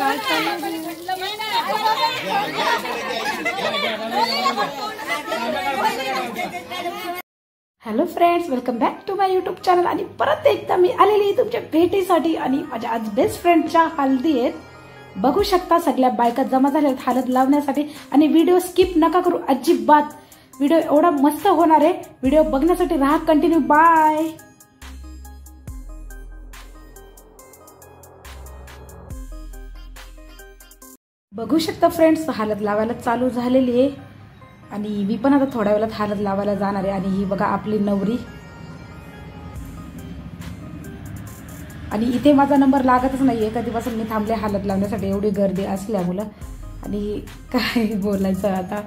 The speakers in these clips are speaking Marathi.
Hello friends, welcome back to my YouTube channel. आणि परत एकदा मी आलेली तुमच्या भेटीसाठी। आणि माझ्या आज बेस्ट फ्रेंडच्या हल्दी आहेत, बघू शकता सगळ्या बायका जमा झाल्या आहेत हळद लावण्यासाठी। आणि व्हिडिओ स्किप नका करू अजिबात, व्हिडिओ एवढा मस्त होणार आहे, व्हिडिओ बघण्यासाठी राहा कंटिन्यू। बाय। बघू शकता फ्रेंड्स, हळद लावायला चालू झालेली आहे आणि मी पण आता थोड्या वेळात हळद लावायला जाणार आहे। आणि ही बघा आपली नवरी। आणि इथे माझा नंबर लागतच नाहीये, कधीपासून मी थांबले हळद लावण्यासाठी, एवढी गर्दी असल्यामुळे। आणि काय बोलायचं आता।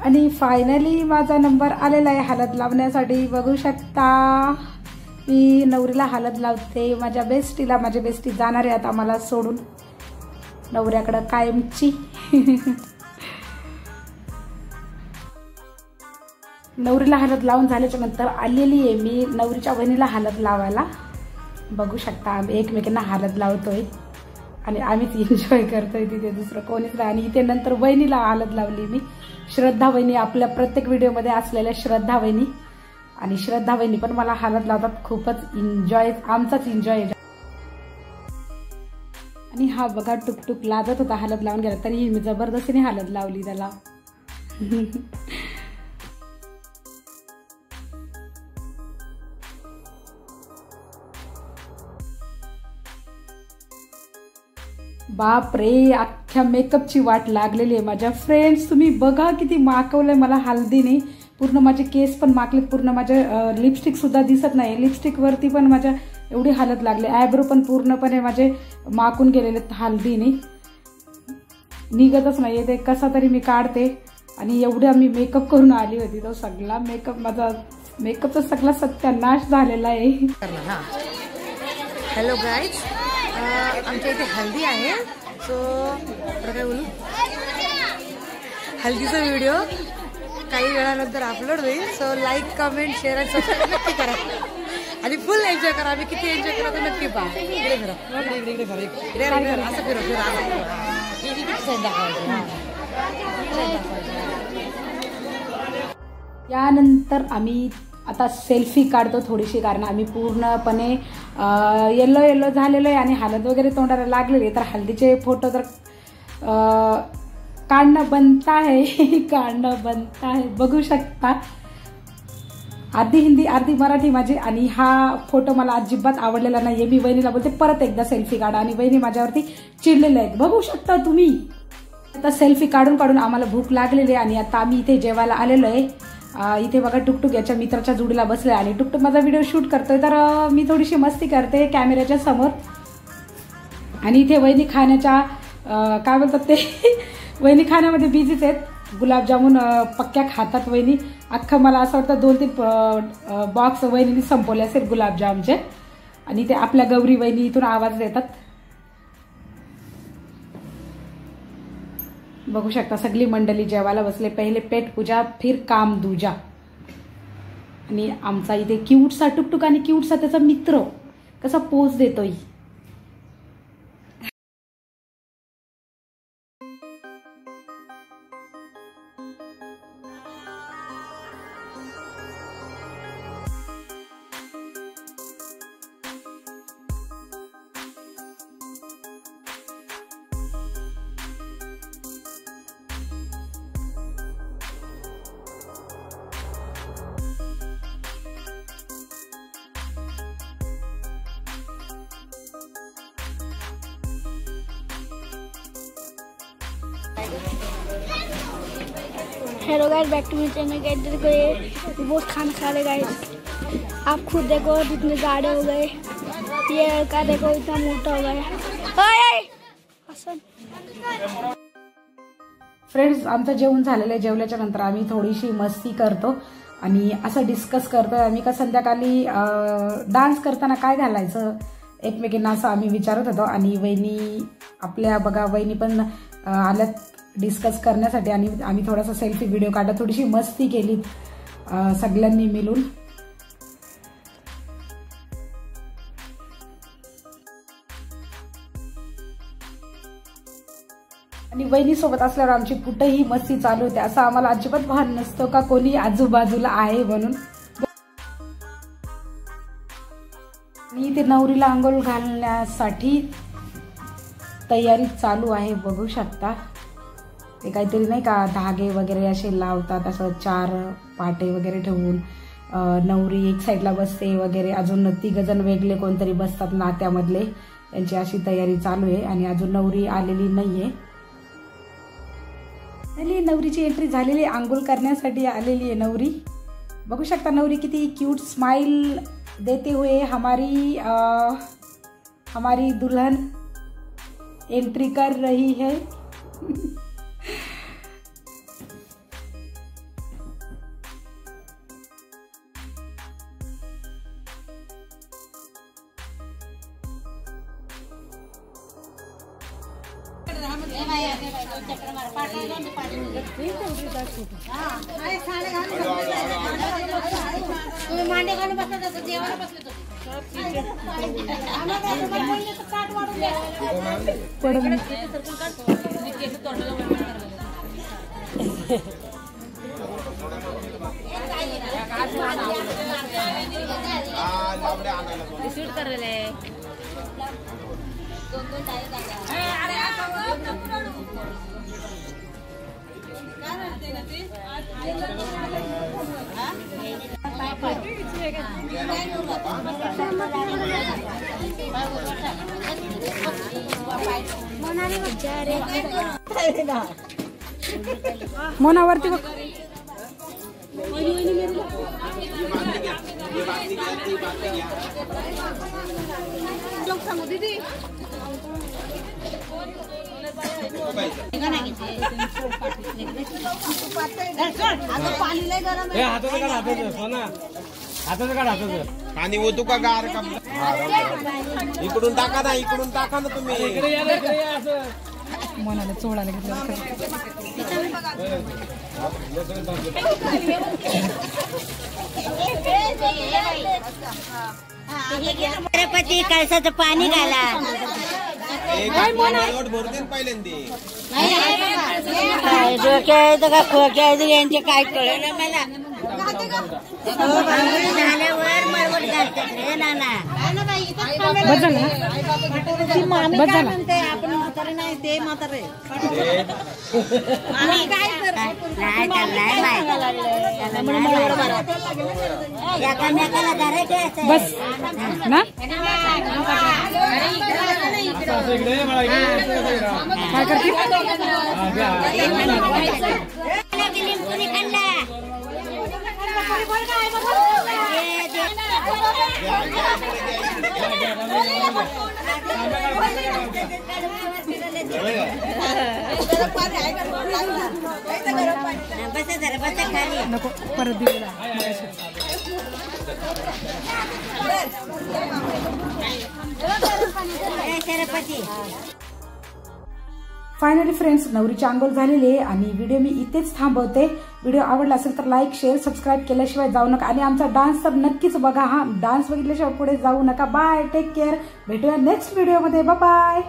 आणि फायनली माझा नंबर आलेला आहे हळद लावण्यासाठी। बघू शकता मी नवरीला हळद लावते, माझ्या बेस्टीला। माझी बेस्टी जाणार आहे आता मला सोडून नवऱ्याकडे कायमची। नवरीला हळद लावून झाल्याच्या नंतर आलेली आहे मी नवरीच्या बहिणीला हळद लावायला। बघू शकता आम्ही एकमेकांना हळद लावतोय आणि आम्हीच एन्जॉय करतोय, तिथे दुसरं कोणीच नाही। आणि इथे नंतर बहिणीला हळद लावली मी, श्रद्धा वहिनी, आपल्या प्रत्येक व्हिडिओमध्ये असलेल्या श्रद्धा वहिनी। आणि श्रद्धा वहिनी पण मला हळद लावतात, खूपच एन्जॉय, आमचाच एन्जॉय। आणि हा बघा टुकटुक लाजत होता हळद लावून गेला, तरी मी जबरदस्तीने हळद लावली त्याला। बाप रे, अख्ख्या मेकअपची वाट लागलेली आहे माझ्या फ्रेंड्स। तुम्ही बघा किती माकवलंय मला हळदीने, पूर्ण माझे केस पण माकले, पूर्ण माझे लिपस्टिक सुद्धा दिसत नाही, लिपस्टिक वरती पण माझ्या एवढी हळद लागली, आयब्रो पण पूर्णपणे माझे माकून गेलेले हळदीने, निघतच नाहीये ते, कसा तरी मी काढते। आणि एवढा मी मेकअप करून आली होती, तो सगळा मेकअप, माझा मेकअपचा सगळा सत्यानाश झालेला आहे। हॅलो गाईज, आमच्या इथे हल्दी आहे, सो काय बोलू, हल्दीचा व्हिडिओ काही वेळानंतर अपलोड होईल, सो लाईक कमेंट शेअर आणि सबस्क्राईब नक्की करा आणि फुल एन्जॉय करा। आम्ही किती एन्जॉय करतो नक्की पहा। इकडे फिरा, इकडे इकडे फिरा, इकडे असं फिरा यानंतर आम्ही आता सेल्फी काढतो थोडीशी, कारण आम्ही पूर्णपणे येलो येलो झालेलो आहे आणि हळद वगैरे तोंडाला लागलेली, तर हळदीचे फोटो तर काढणं बनता आहे, काढणं बनता आहे। बघू शकता अर्धी हिंदी अर्धी मराठी माझी। आणि हा फोटो मला अजिबात आवडलेला नाहीये, मी वहिनीला बोलते परत एकदा सेल्फी काढा, आणि वहिनी माझ्यावरती चिडलेले आहेत, बघू शकता तुम्ही। आता सेल्फी काढून काढून आम्हाला भूक लागलेली आहे आणि आता आम्ही इथे जेवायला आलेलो आहे। इथे बघा टुकटुक याच्या मित्राच्या जोडीला बसले आणि टुकटुक माझा व्हिडिओ शूट करतोय, तर मी थोडीशी मस्ती करते कॅमेऱ्याच्या समोर। आणि इथे वहिनी खाण्याच्या काय बोलतात ते वहिनी खाण्यामध्ये बिझीच आहेत, गुलाबजामुन पक्क्या खातात वहिनी, अख्खा मला असं वाटतं 2-3 बॉक्स वहिनीने संपवले असेल गुलाबजामचे। आणि ते आपल्या गौरी वहिनी इथून आवाज देतात, बघू शकता सगळी मंडळी जेवायला बसले, पहिले पेट पूजा फिर काम दूजा। आणि आमचा इथे क्यूटसा टुकटुक आणि क्यूटसा त्याचा मित्र कसा पोज देतोय। Hello guys, back to my channel. Guys देखो ये बहुत खाना खा रहे गाइस, आप खुद देखो जितने गाढ़े हो गए, ये का देखो इतना मोटा हो गया। फ्रेंड्स, आमचं जेवण झालेलं आहे, जेवल्याच्या नंतर आम्ही थोडीशी मस्ती करतो आणि असं डिस्कस करतोय आम्ही का संध्याकाळी डान्स करताना काय घालायचं एकमेकींना, असं आम्ही विचारत होतो। आणि वहिनी आपल्या बघा, वहिनी पण आल्यात डिस्कस करण्यासाठी आणि आम्ही थोडासा सेल्फी व्हिडिओ काढला, थोडीशी मस्ती केली सगळ्यांनी मिळून। वहिनीसोबत असल्यावर आमची कुठेही मस्ती चालू होते, असं आम्हाला अजिबात भान नसतो का कोणी आजूबाजूला आहे म्हणून. मी ते नवरीला अंघोळ घालण्यासाठी तयारी चालू आहे, बघू शकता. ते काहीतरी नाही का धागे वगैरे असे लावतात, असं 4 पाटे वगैरे ठेवून नवरी एक साईडला बसते वगैरे, अजून 3 जण वेगळे कोणतरी बसतात नात्यामधले, त्यांची अशी तयारी चालू आहे. आणि अजून नवरी आलेली नाहीये. नवरीची एंट्री झालेली, आंघोळ करण्यासाठी आलेली आहे नवरी. बघू शकता नवरी किती क्यूट स्माइल देते हुए हमारी दुल्हन एंट्री कर रही है. मोनावरती बघ. पाणी ओतू का गार का? इकडून टाका ना, इकडून टाका ना तुम्ही. मनाला चोळायला घेतलं. गणपती कळसाचं पाणी घाला. भरतील पहिल्यांदी. काय डोक्याचं का खोक्याचं यांचे काय कळलं मला. झाल्यावर मळवट घालतात रे नाना. आपण म्हातारे नाही, ते म्हातारे. एकामेकाला धरायचे बस ना. काय करते? नको परत दिलेला. फायनली फ्रेंड्स, नवरीची आंघोळ झालेली आहे आणि व्हिडिओ मी इथेच थांबवते. व्हिडिओ आवडला असेल तर लाईक शेअर सबस्क्राईब केल्याशिवाय जाऊ नका आणि आमचा डान्स तर नक्कीच बघा. हा डान्स बघितल्याशिवाय पुढे जाऊ नका. Bye, take care. भेटूया नेक्स्ट व्हिडिओमध्ये. Bye bye.